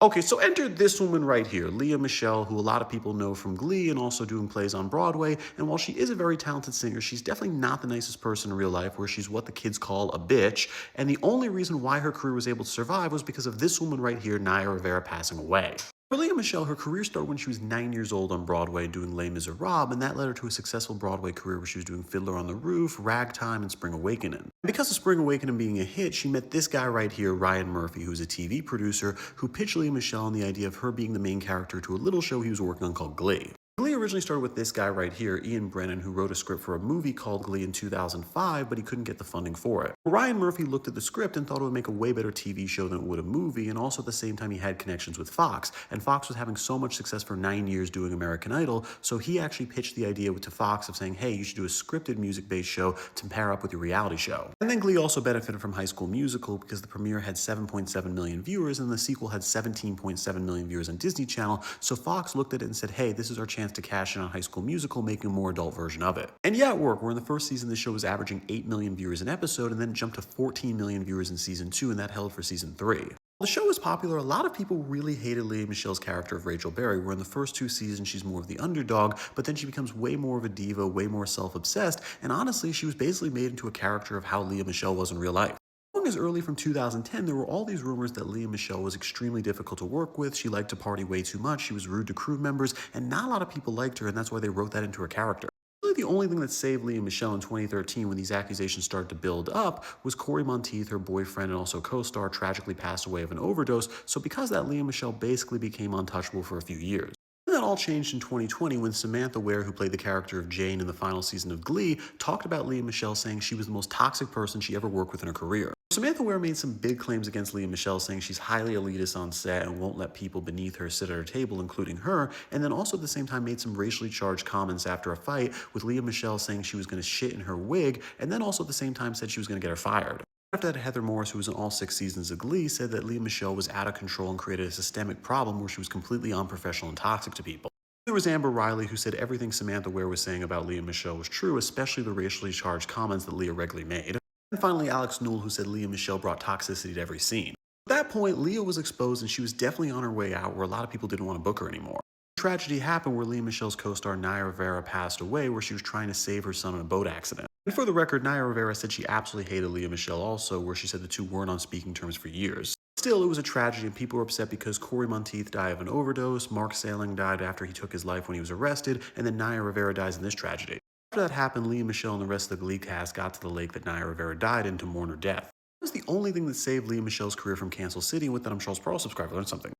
Okay, so enter this woman right here, Lea Michele, who a lot of people know from Glee and also doing plays on Broadway. And while she is a very talented singer, she's definitely not the nicest person in real life, where she's what the kids call a bitch. And the only reason why her career was able to survive was because of this woman right here, Naya Rivera, passing away. For Lea Michele, her career started when she was 9 years old on Broadway doing Les Miserables, and that led her to a successful Broadway career where she was doing Fiddler on the Roof, Ragtime, and Spring Awakening. And because of Spring Awakening being a hit, she met this guy right here, Ryan Murphy, who's a TV producer, who pitched Lea Michele on the idea of her being the main character to a little show he was working on called Glee. Glee originally started with this guy right here, Ian Brennan, who wrote a script for a movie called Glee in 2005, but he couldn't get the funding for it. Ryan Murphy looked at the script and thought it would make a way better TV show than it would a movie, and also at the same time he had connections with Fox, and Fox was having so much success for 9 years doing American Idol, so he actually pitched the idea to Fox of saying, hey, you should do a scripted music-based show to pair up with your reality show. And then Glee also benefited from High School Musical because the premiere had 7.7 million viewers and the sequel had 17.7 million viewers on Disney Channel, so Fox looked at it and said, hey, this is our chance to cash in on High School Musical, making a more adult version of it. And yeah, it worked, where in the first season the show was averaging 8 million viewers an episode and then jumped to 14 million viewers in season 2, and that held for season 3. While the show was popular, a lot of people really hated Lea Michele's character of Rachel Berry, where in the first 2 seasons she's more of the underdog, but then she becomes way more of a diva, way more self-obsessed, and honestly, she was basically made into a character of how Lea Michele was in real life. As early from 2010, there were all these rumors that Lea Michele was extremely difficult to work with. She liked to party way too much. She was rude to crew members, and not a lot of people liked her, and that's why they wrote that into her character. Really, the only thing that saved Lea Michele in 2013 when these accusations started to build up was Corey Monteith, her boyfriend and also co-star, tragically passed away of an overdose. So because of that, Lea Michele basically became untouchable for a few years. And that all changed in 2020 when Samantha Ware, who played the character of Jane in the final season of Glee, talked about Lea Michele, saying she was the most toxic person she ever worked with in her career. Samantha Ware made some big claims against Lea Michele, saying she's highly elitist on set and won't let people beneath her sit at her table, including her, and then also at the same time made some racially charged comments after a fight, with Lea Michele saying she was going to shit in her wig, and then also at the same time said she was going to get her fired. After that, Heather Morris, who was in all 6 seasons of Glee, said that Lea Michele was out of control and created a systemic problem where she was completely unprofessional and toxic to people. There was Amber Riley, who said everything Samantha Ware was saying about Lea Michele was true, especially the racially charged comments that Lea regularly made. And finally, Alex Newell, who said Lea Michele brought toxicity to every scene. At that point, Lea was exposed and she was definitely on her way out, where a lot of people didn't want to book her anymore. Tragedy happened where Lea Michele's co-star Naya Rivera passed away, where she was trying to save her son in a boat accident. And for the record, Naya Rivera said she absolutely hated Lea Michele also, where she said the two weren't on speaking terms for years. Still, it was a tragedy, and people were upset because Corey Monteith died of an overdose, Mark Salling died after he took his life when he was arrested, and then Naya Rivera dies in this tragedy. After that happened, Lea Michele and the rest of the Glee cast got to the lake that Naya Rivera died in to mourn her death. That was the only thing that saved Lea Michele's career from Cancel City, and with that, I'm Charles Pearl. Subscribe to learn something.